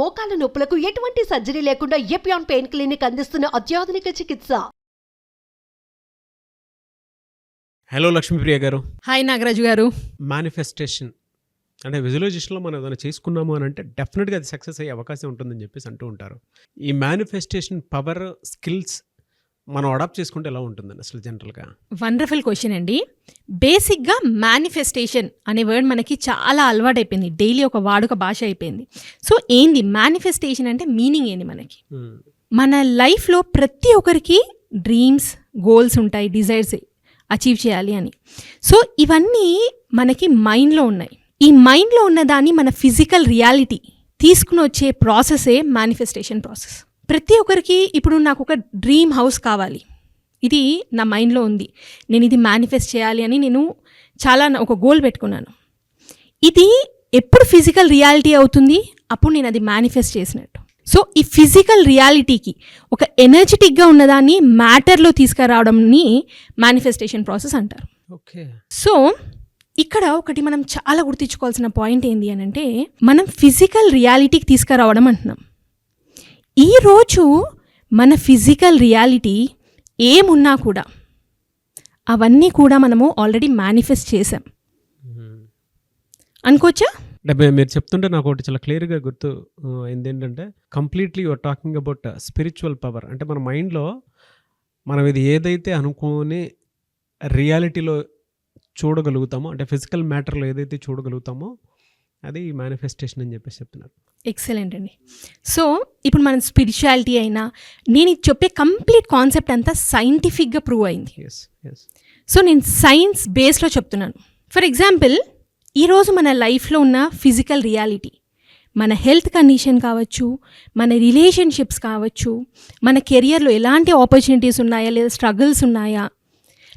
మోకాల నొప్పులకు ఎటువంటి సర్జరీ లేకుండా ఎపియాన్ పెయిన్ క్లినిక్ అందిస్తున్న అత్యాధునిక చికిత్స. హలో లక్ష్మీప్రియ గారు. హాయ్ నాగరాజు గారు. మేనిఫెస్టేషన్ అంటే విజువలైజేషన్లో మనం ఏదైనా చేసుకున్నాము అని అంటే డెఫినెట్గా అది సక్సెస్ అయ్యే అవకాశం ఉంటుందని చెప్పేసి అంటూ ఉంటారు. ఈ మేనిఫెస్టేషన్ పవర్ స్కిల్స్ మనం అడాప్ట్ చేసుకుంటే ఎలా ఉంటుందండి అసలు జనరల్గా? వండర్ఫుల్ క్వశ్చన్ అండి. బేసిక్గా మేనిఫెస్టేషన్ అనే వర్డ్ మనకి చాలా అలవాటైపోయింది, డైలీ ఒక వాడుక భాష అయిపోయింది. సో ఏంది మేనిఫెస్టేషన్ అంటే? మీనింగ్ ఏంది మనకి? మన లైఫ్లో ప్రతి ఒక్కరికి డ్రీమ్స్, గోల్స్ ఉంటాయి, డిజైర్స్ అచీవ్ చేయాలి అని. సో ఇవన్నీ మనకి మైండ్లో ఉన్నాయి. ఈ మైండ్లో ఉన్నదాన్ని మన ఫిజికల్ రియాలిటీ తీసుకుని వచ్చే ప్రాసెసే మేనిఫెస్టేషన్ ప్రాసెస్. ప్రతి ఒక్కరికి ఇప్పుడు నాకు ఒక డ్రీమ్ హౌస్ కావాలి, ఇది నా మైండ్లో ఉంది, నేను ఇది మేనిఫెస్ట్ చేయాలి అని నేను ఒక గోల్ పెట్టుకున్నాను. ఇది ఎప్పుడు ఫిజికల్ రియాలిటీ అవుతుంది? అప్పుడు నేను అది మేనిఫెస్ట్ చేసినట్టు. సో ఈ ఫిజికల్ రియాలిటీకి ఒక ఎనర్జెటిక్గా ఉన్నదాన్ని మ్యాటర్లో తీసుకురావడంని మేనిఫెస్టేషన్ ప్రాసెస్ అంటారు. ఓకే. సో ఇక్కడ ఒకటి మనం చాలా గుర్తించుకోవాల్సిన పాయింట్ ఏంటి అని అంటే, మనం ఫిజికల్ రియాలిటీకి తీసుకురావడం అంటున్నాం. ఈరోజు మన ఫిజికల్ రియాలిటీ ఏమున్నా కూడా అవన్నీ కూడా మనము ఆల్రెడీ మేనిఫెస్ట్ చేసాం అనుకోవచ్చా? మీరు చెప్తుంటే నాకు ఒకటి చాలా క్లియర్గా గుర్తు అయింది ఏంటంటే, completely your talking about spiritual power. అంటే మన మైండ్లో మనం ఇది ఏదైతే అనుకోని రియాలిటీలో చూడగలుగుతామో, అంటే ఫిజికల్ మ్యాటర్లో ఏదైతే చూడగలుగుతామో అది మేనిఫెస్టేషన్ అని చెప్పేసి చెప్తున్నారు. ఎక్సలెంట్ అండి. సో ఇప్పుడు మనం స్పిరిచువాలిటీ అయినా, నేను చెప్పే కంప్లీట్ కాన్సెప్ట్ అంతా సైంటిఫిక్గా ప్రూవ్ అయింది. సో నేను సైన్స్ బేస్లో చెప్తున్నాను. ఫర్ ఎగ్జాంపుల్, ఈరోజు మన లైఫ్లో ఉన్న ఫిజికల్ రియాలిటీ, మన హెల్త్ కండిషన్ కావచ్చు, మన రిలేషన్షిప్స్ కావచ్చు, మన కెరియర్లో ఎలాంటి ఆపర్చునిటీస్ ఉన్నాయా, లేదా స్ట్రగుల్స్ ఉన్నాయా,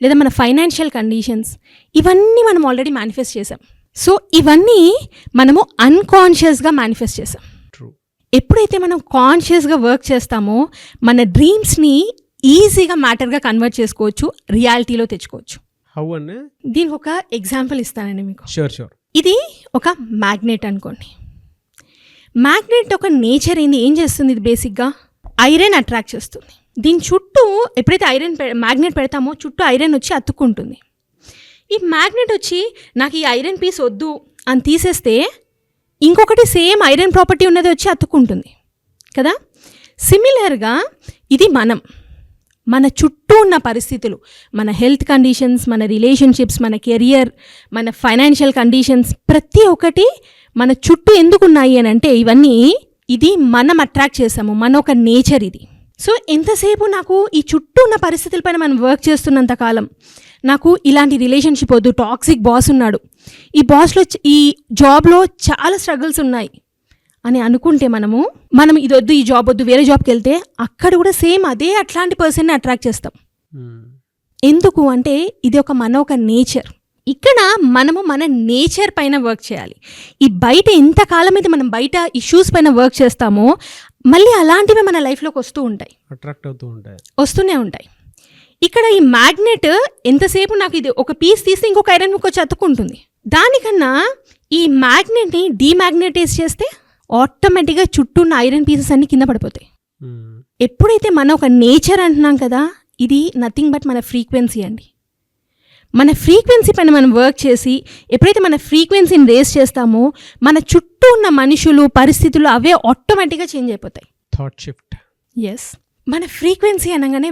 లేదా మన ఫైనాన్షియల్ కండిషన్స్, ఇవన్నీ మనం ఆల్రెడీ మేనిఫెస్ట్ చేసాం. సో ఇవన్నీ మనము అన్కాన్షియస్గా మేనిఫెస్ట్ చేసాం. ఎప్పుడైతే మనం కాన్షియస్గా వర్క్ చేస్తామో మన డ్రీమ్స్ని ఈజీగా మ్యాటర్గా కన్వర్ట్ చేసుకోవచ్చు, రియాలిటీలో తెచ్చుకోవచ్చు. హౌ అనే దీనికి ఒక ఎగ్జాంపుల్ ఇస్తానండి మీకు. షూర్. ఇది ఒక మ్యాగ్నెట్ అనుకోండి. మ్యాగ్నెట్ ఒక నేచర్ ఏంది, ఏం చేస్తుంది? ఇది బేసిక్గా ఐరన్ అట్రాక్ట్ చేస్తుంది. దీని చుట్టూ ఎప్పుడైతే మ్యాగ్నెట్ పెడతామో చుట్టూ ఐరన్ వచ్చి అతుక్కుంటుంది. ఈ మ్యాగ్నెట్ వచ్చి నాకు ఈ ఐరన్ పీస్ వద్దు అని తీసేస్తే ఇంకొకటి సేమ్ ఐరన్ ప్రాపర్టీ ఉన్నది వచ్చి అతుక్కుంటుంది కదా. సిమిలర్గా ఇది మన చుట్టూ ఉన్న పరిస్థితులు, మన హెల్త్ కండిషన్స్, మన రిలేషన్షిప్స్, మన కెరియర్, మన ఫైనాన్షియల్ కండిషన్స్, ప్రతి ఒక్కటి మన చుట్టూ ఎందుకు ఉన్నాయి అని అంటే, ఇది మనం అట్రాక్ట్ చేసాము, మన ఒక నేచర్ ఇది. సో ఎంతసేపు నాకు ఈ చుట్టూ ఉన్న పరిస్థితులపైన మనం వర్క్ చేస్తున్నంత కాలం, నాకు ఇలాంటి రిలేషన్షిప్ వద్దు, టాక్సిక్ బాస్ ఉన్నాడు, ఈ జాబ్లో చాలా స్ట్రగుల్స్ ఉన్నాయి అని అనుకుంటే మనం ఇది వద్దు, ఈ జాబ్ వద్దు, వేరే జాబ్కి వెళ్తే అక్కడ కూడా సేమ్ అట్లాంటి పర్సన్ని అట్రాక్ట్ చేస్తాం. ఎందుకు అంటే ఇది మన ఒక నేచర్. ఇక్కడ మనము మన నేచర్ పైన వర్క్ చేయాలి. ఈ బయట ఎంతకాలం అయితే మనం బయట ఇష్యూస్ పైన వర్క్ చేస్తామో మళ్ళీ అలాంటివి మన లైఫ్లోకి వస్తూనే ఉంటాయి. ఇక్కడ ఈ మ్యాగ్నెట్ ఎంతసేపు నాకు ఇది ఒక పీస్ తీస్తే ఇంకొక ఐరన్ ముక్క వచ్చి అతుక్కుంటుంది. దానికన్నా ఈ మ్యాగ్నెట్ని డీమ్యాగ్నెటైజ్ చేస్తే ఆటోమేటిక్గా చుట్టూ ఉన్న ఐరన్ పీసెస్ అన్ని కింద పడిపోతాయి. ఎప్పుడైతే మన ఒక నేచర్ అంటున్నాం కదా, ఇది నథింగ్ బట్ మన ఫ్రీక్వెన్సీ అండి. మన ఫ్రీక్వెన్సీ పైన మనం వర్క్ చేసి ఎప్పుడైతే మన ఫ్రీక్వెన్సీని రేస్ చేస్తామో మన చుట్టూ ఉన్న మనుషులు, పరిస్థితులు అవే ఆటోమేటిక్గా చేంజ్ అయిపోతాయి. Thought shift. ఎస్. మన ఫ్రీక్వెన్సీ అనగానే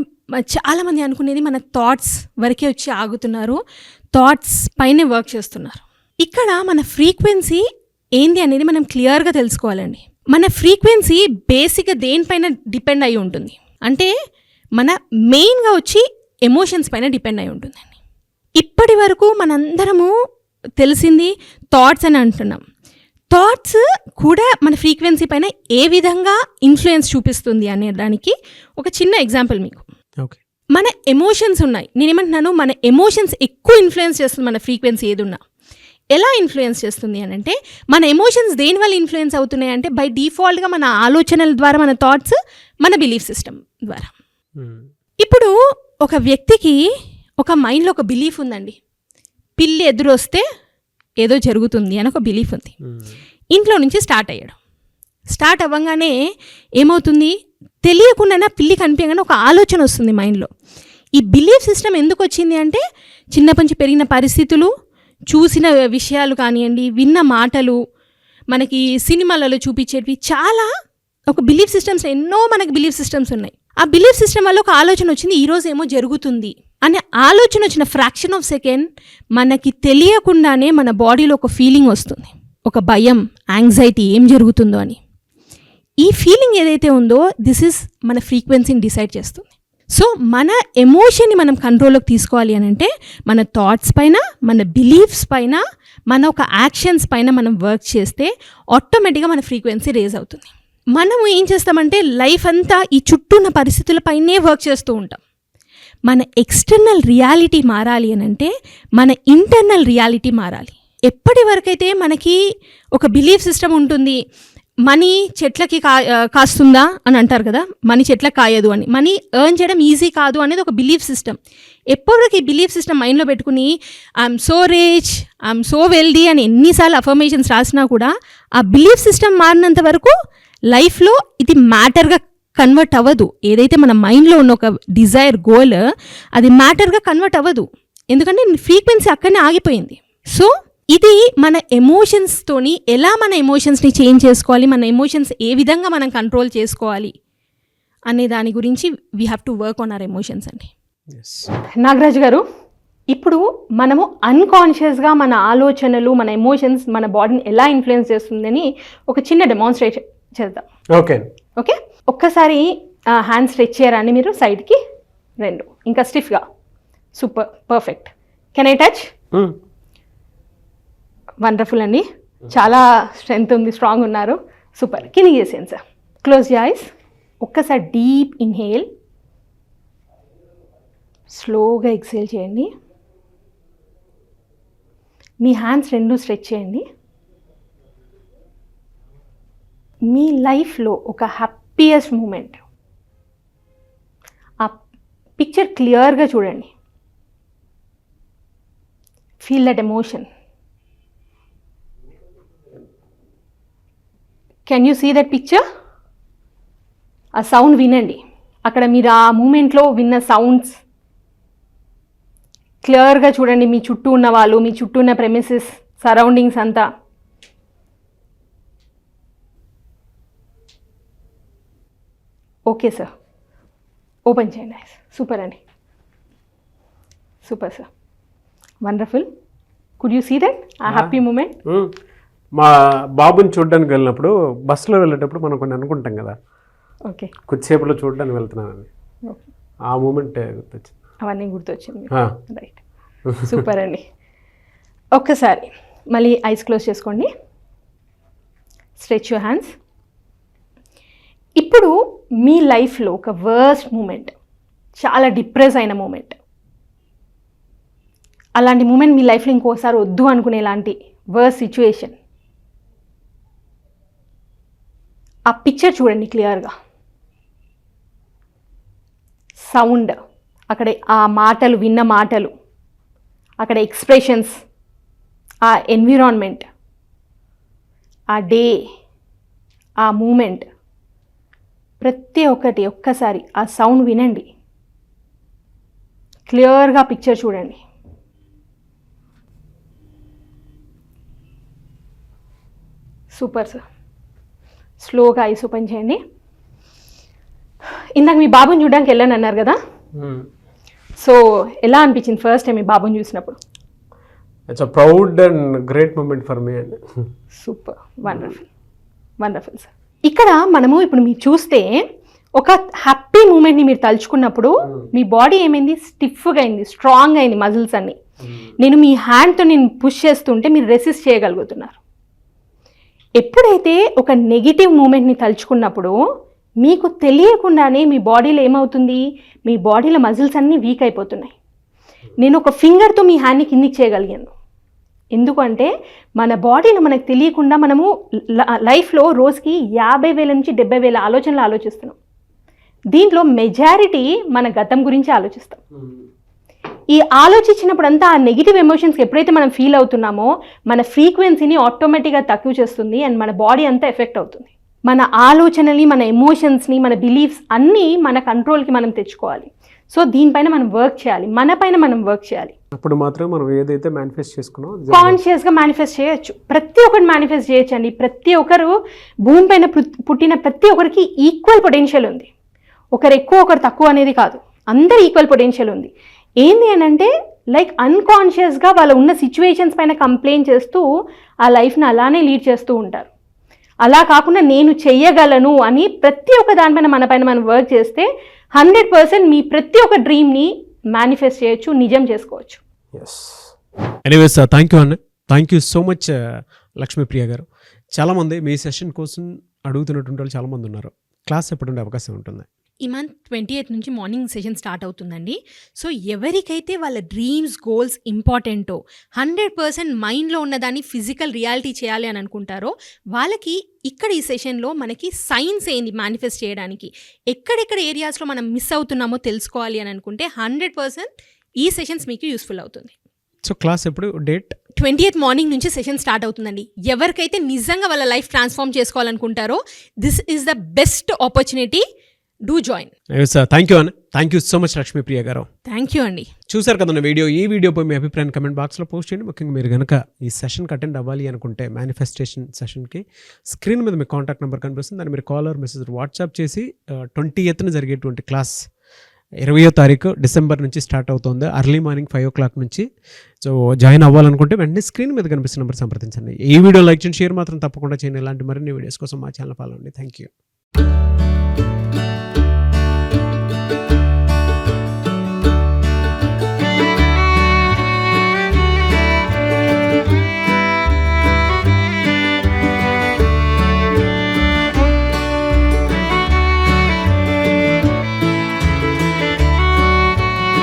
చాలామంది అనుకునేది మన థాట్స్ వరకే వచ్చి ఆగుతున్నారు, థాట్స్ పైనే వర్క్ చేస్తున్నారు. ఇక్కడ మన ఫ్రీక్వెన్సీ ఏంది అనేది మనం క్లియర్గా తెలుసుకోవాలండి. మన ఫ్రీక్వెన్సీ బేసిక్గా దేనిపైన డిపెండ్ అయి ఉంటుంది అంటే, మన మెయిన్గా వచ్చి ఎమోషన్స్ పైన డిపెండ్ అయి ఉంటుందండి. ఇప్పటి వరకు మనందరము తెలిసింది థాట్స్ అని అంటున్నాం. థాట్స్ కూడా మన ఫ్రీక్వెన్సీ పైన ఏ విధంగా ఇన్ఫ్లుయెన్స్ చూపిస్తుంది అనే దానికి ఒక చిన్న ఎగ్జాంపుల్ మీకు. మన ఎమోషన్స్ ఉన్నాయి. నేనేమంటున్నాను, మన ఎమోషన్స్ ఎక్కువ ఇన్ఫ్లుయెన్స్ చేస్తుంది మన ఫ్రీక్వెన్సీ ఏదున్నా. ఎలా ఇన్ఫ్లుయెన్స్ చేస్తుంది అని అంటే, మన ఎమోషన్స్ దేనివల్ల ఇన్ఫ్లుయెన్స్ అవుతున్నాయి అంటే, బై డిఫాల్ట్గా మన ఆలోచనల ద్వారా, మన థాట్స్, మన బిలీఫ్ సిస్టమ్ ద్వారా. ఇప్పుడు ఒక వ్యక్తికి ఒక మైండ్లో ఒక బిలీఫ్ ఉందండి, పిల్లి ఎదురొస్తే ఏదో జరుగుతుంది అని ఒక బిలీఫ్ ఉంది. ఇంట్లో నుంచి స్టార్ట్ అయ్యాడు, స్టార్ట్ అవ్వగానే ఏమవుతుంది, తెలియకుండానే పిల్లి కనిపించగానే ఒక ఆలోచన వస్తుంది మైండ్లో. ఈ బిలీఫ్ సిస్టమ్ ఎందుకు వచ్చింది అంటే చిన్నప్పటి నుంచి పెరిగిన పరిస్థితులు, చూసిన విషయాలు కానివ్వండి, విన్న మాటలు, మనకి సినిమాలలో చూపించేటివి, చాలా ఒక బిలీఫ్ సిస్టమ్స్, ఎన్నో మనకి బిలీఫ్ సిస్టమ్స్ ఉన్నాయి. ఆ బిలీఫ్ సిస్టమ్ వల్ల ఒక ఆలోచన వచ్చింది, ఈరోజు ఏమో జరుగుతుంది అనే ఆలోచన వచ్చిన ఫ్రాక్షన్ ఆఫ్ సెకండ్ మనకి తెలియకుండానే మన బాడీలో ఒక ఫీలింగ్ వస్తుంది, ఒక భయం, యాంగ్జైటీ, ఏం జరుగుతుందో అని. ఈ ఫీలింగ్ ఏదైతే ఉందో దిస్ ఇస్ మన ఫ్రీక్వెన్సీని డిసైడ్ చేస్తుంది. సో మన ఎమోషన్ని మనం కంట్రోల్లోకి తీసుకోవాలి అని అంటే మన థాట్స్ పైన, మన బిలీఫ్స్ పైన, మన ఒక యాక్షన్స్ పైన మనం వర్క్ చేస్తే ఆటోమేటిక్గా మన ఫ్రీక్వెన్సీ రేజ్ అవుతుంది. మనము ఏం చేస్తామంటే లైఫ్ అంతా ఈ చుట్టూ ఉన్న పరిస్థితులపైనే వర్క్ చేస్తూ ఉంటాం. మన ఎక్స్టర్నల్ రియాలిటీ మారాలి అని అంటే మన ఇంటర్నల్ రియాలిటీ మారాలి. ఎప్పటి వరకైతే మనకి ఒక బిలీఫ్ సిస్టమ్ ఉంటుంది, మనీ చెట్లకి కాస్తుందా అని అంటారు కదా, మనీ చెట్లకు కాయదు అని, మనీ ఎర్న్ చేయడం ఈజీ కాదు అనేది ఒక బిలీఫ్ సిస్టమ్. ఎప్పటివరకు ఈ బిలీఫ్ సిస్టమ్ మైండ్లో పెట్టుకుని I'm so rich, I'm so wealthy అని ఎన్నిసార్లు అఫర్మేషన్స్ రాసినా కూడా ఆ బిలీఫ్ సిస్టమ్ మారినంత వరకు లైఫ్లో ఇది మ్యాటర్గా కన్వర్ట్ అవ్వదు. ఏదైతే మన మైండ్లో ఉన్న ఒక డిజైర్, గోల్, అది మ్యాటర్గా కన్వర్ట్ అవ్వదు, ఎందుకంటే ఫ్రీక్వెన్సీ అక్కడనే ఆగిపోయింది. సో ఇది మన ఎమోషన్స్తోని ఎలా మన ఎమోషన్స్ని చేంజ్ చేసుకోవాలి, మన ఎమోషన్స్ ఏ విధంగా మనం కంట్రోల్ చేసుకోవాలి అనే దాని గురించి we have to work on hour emotions అండి. నాగరాజు గారు, ఇప్పుడు మనము అన్కాన్షియస్గా మన ఆలోచనలు, మన ఎమోషన్స్ మన బాడీని ఎలా ఇన్ఫ్లుయెన్స్ చేస్తుందని ఒక చిన్న డెమాన్స్ట్రేట్ చేద్దాం. ఓకే ఓకే, ఒక్కసారి హ్యాండ్ స్ట్రెచ్ చేయరండి మీరు సైడ్కి, రెండు, ఇంకా స్టిఫ్గా. Super, perfect. Can I touch? Wonderful అండి, చాలా స్ట్రెంగ్త్ ఉంది, స్ట్రాంగ్ ఉన్నారు, సూపర్. కింద చేసాను సార్. Close your eyes. ఒక్కసారి డీప్ ఇన్హేల్, స్లోగా ఎక్సేల్ చేయండి. మీ హ్యాండ్స్ రెండు స్ట్రెచ్ చేయండి. మీ లైఫ్లో ఒక హ్యాపీయెస్ట్ మూమెంట్, ఆ పిక్చర్ క్లియర్గా చూడండి. Feel that emotion. Can you see that picture? ఆ సౌండ్ వినండి. అక్కడ మీరు ఆ మూమెంట్లో విన్న సౌండ్స్ క్లియర్గా చూడండి. మీ చుట్టూ ఉన్న వాళ్ళు, మీ చుట్టూ ఉన్న ప్రెమిసెస్, సరౌండింగ్స్ అంతా. ఓకే సార్, ఓపెన్ చేయండి. సూపర్ అండి, super sir, wonderful. Could you see that ఆ హ్యాపీ మూమెంట్? మా బాబుని చూడడానికి వెళ్ళినప్పుడు బస్సులో వెళ్ళేటప్పుడు మనం కొన్ని అనుకుంటాం కదా, ఓకే, కొద్దిసేపులో చూడడానికి వెళ్తున్నానని, ఆ మూమెంట్ గుర్తొచ్చింది. అవన్నీ గుర్తొచ్చింది, రైట్, సూపర్ అండి. ఒక్కసారి మళ్ళీ ఐస్ క్లోజ్ చేసుకోండి, స్ట్రెచ్ యువర్ హ్యాండ్స్. ఇప్పుడు మీ లైఫ్లో ఒక వర్స్ట్ మూమెంట్, చాలా డిప్రెస్ అయిన మూమెంట్, అలాంటి మూమెంట్ మీ లైఫ్లో ఇంకోసారి వద్దు అనుకునేలాంటి వర్స్ట్ సిచ్యువేషన్, ఆ పిక్చర్ చూడండి క్లియర్గా. సౌండ్, అక్కడ ఆ మాటలు, విన్న మాటలు, అక్కడ ఎక్స్ప్రెషన్స్, ఆ ఎన్విరాన్మెంట్, ఆ డే, ఆ మూమెంట్, ప్రతి ఒక్కటి ఒక్కసారి ఆ సౌండ్ వినండి, క్లియర్గా పిక్చర్ చూడండి. Super sir. స్లోగా ఐస్ ఓపెన్ చేయండి. ఇందాక మీ బాబుని చూడడానికి వెళ్ళాను అన్నారు కదా, సో ఎలా అనిపించింది ఫస్ట్ టైం మీ బాబుని చూసినప్పుడు? It's a proud and great moment for మీ అండి. Super, wonderful, wonderful sir. ఇక్కడ మనము ఇప్పుడు మీరు చూస్తే ఒక హ్యాపీ మూమెంట్ని మీరు తలుచుకున్నప్పుడు మీ బాడీ ఏమైంది, స్టిఫ్గా అయింది, స్ట్రాంగ్ అయింది, మజిల్స్ అన్ని. నేను మీ హ్యాండ్తో నేను పుష్ చేస్తుంటే మీరు రెసిస్ట్ చేయగలుగుతున్నారు. ఎప్పుడైతే ఒక నెగిటివ్ మూమెంట్ని తలుచుకున్నప్పుడు మీకు తెలియకుండానే మీ బాడీలో ఏమవుతుంది, మీ బాడీలో మజిల్స్ అన్నీ వీక్ అయిపోతున్నాయి. నేను ఒక ఫింగర్తో మీ హ్యాండ్ని కిందికి చేయగలిగాను. ఎందుకంటే మన బాడీలో మనకు తెలియకుండా మనము లైఫ్లో రోజుకి 50,000 నుంచి 70,000 ఆలోచనలు ఆలోచిస్తున్నాం. దీంట్లో మెజారిటీ మన గతం గురించి ఆలోచిస్తాం. ఈ ఆలోచించినప్పుడంతా ఆ నెగిటివ్ ఎమోషన్స్కి ఎప్పుడైతే మనం ఫీల్ అవుతున్నామో మన ఫ్రీక్వెన్సీని ఆటోమేటిక్గా తక్కువ చేస్తుంది అండ్ మన బాడీ అంతా ఎఫెక్ట్ అవుతుంది. మన ఆలోచనల్ని, మన ఎమోషన్స్ని, మన బిలీఫ్స్ అన్నీ మన కంట్రోల్కి మనం తెచ్చుకోవాలి. సో దీనిపైన మనం వర్క్ చేయాలి, మన పైన మనం వర్క్ చేయాలి. అప్పుడు మాత్రం మనం ఏదైతే మేనిఫెస్ట్ చేసుకున్నామో కాన్షియస్గా మేనిఫెస్ట్ చేయొచ్చు. ప్రతి ఒక్కరు మేనిఫెస్ట్ చేయొచ్చు అండి. ప్రతి ఒక్కరు భూమి పైన పుట్టిన ప్రతి ఒక్కరికి ఈక్వల్ పొటెన్షియల్ ఉంది. ఒకరు ఎక్కువ ఒకరు తక్కువ అనేది కాదు, అందరు ఈక్వల్ పొటెన్షియల్ ఉంది. ఏంది అని అంటే లైక్ అన్కాన్షియస్గా వాళ్ళు ఉన్న సిచ్యువేషన్స్ పైన కంప్లైంట్ చేస్తూ ఆ లైఫ్ని అలానే లీడ్ చేస్తూ ఉంటారు. అలా కాకుండా నేను చెయ్యగలను అని ప్రతి ఒక్క దానిపైన మన పైన మనం వర్క్ చేస్తే 100% మీ ప్రతి ఒక్క డ్రీమ్ని మేనిఫెస్ట్ చేయొచ్చు, నిజం చేసుకోవచ్చు. ఎస్. ఎనీవేస్ థ్యాంక్ యూ అన్న, thank you so much Lakshmipriya గారు. చాలామంది మీ సెషన్ కోసం అడుగుతున్నటువంటి వాళ్ళు చాలామంది ఉన్నారు. క్లాస్ ఎప్పుడు ఉండే అవకాశం ఉంటుంది? ఈ మంత్ 28 నుంచి మార్నింగ్ సెషన్ స్టార్ట్ అవుతుందండి. సో ఎవరికైతే వాళ్ళ డ్రీమ్స్, గోల్స్ ఇంపార్టెంటో, 100% మైండ్లో ఉన్నదాన్ని ఫిజికల్ రియాలిటీ చేయాలి అని అనుకుంటారో వాళ్ళకి ఇక్కడ ఈ సెషన్లో మనకి సైన్స్ ఏంది మేనిఫెస్ట్ చేయడానికి, ఎక్కడెక్కడ ఏరియాస్లో మనం మిస్ అవుతున్నామో తెలుసుకోవాలి అని అనుకుంటే 100% ఈ సెషన్స్ మీకు యూస్ఫుల్ అవుతుంది. సో క్లాస్ ఎప్పుడు, డేట్? 28 మార్నింగ్ నుంచి సెషన్ స్టార్ట్ అవుతుందండి. ఎవరికైతే నిజంగా వాళ్ళ లైఫ్ ట్రాన్స్ఫార్మ్ చేసుకోవాలనుకుంటారో this is the best opportunity. Do join. Thank you అన్న, thank you so much Lakshmipriya గారు. థ్యాంక్ యూ అండి. చూసారు కదన్న వీడియో. ఈ వీడియోపై మీ అభిప్రాయాన్ని కమెంట్ బాక్స్లో పోస్ట్ చేయండి. ముఖ్యంగా మీరు కనుక ఈ సెషన్కి అటెండ్ అవ్వాలి అనుకుంటే మేనిఫెస్టేషన్ సెషన్కి స్క్రీన్ మీద మీ కాంటాక్ట్ నెంబర్ కనిపిస్తుంది. దాన్ని మీరు కాల్ ఆర్ మెసేజ్ వాట్సాప్ చేసి 28న జరిగేటువంటి క్లాస్ 20వ తారీఖు డిసెంబర్ నుంచి స్టార్ట్ అవుతుంది. అర్లీ మార్నింగ్ 5 o'clock నుంచి. సో జాయిన్ అవ్వాలనుకుంటే వెంటనే స్క్రీన్ మీద కనిపిస్తున్న నెంబర్ సంప్రదించండి. ఈ వీడియో లైక్ చేయండి, షేర్ మాత్రం తప్పకుండా చేయండి. ఇలాంటి మరిన్ని వీడియోస్ కోసం మా ఛానల్ ఫాలో అండి. Thank you.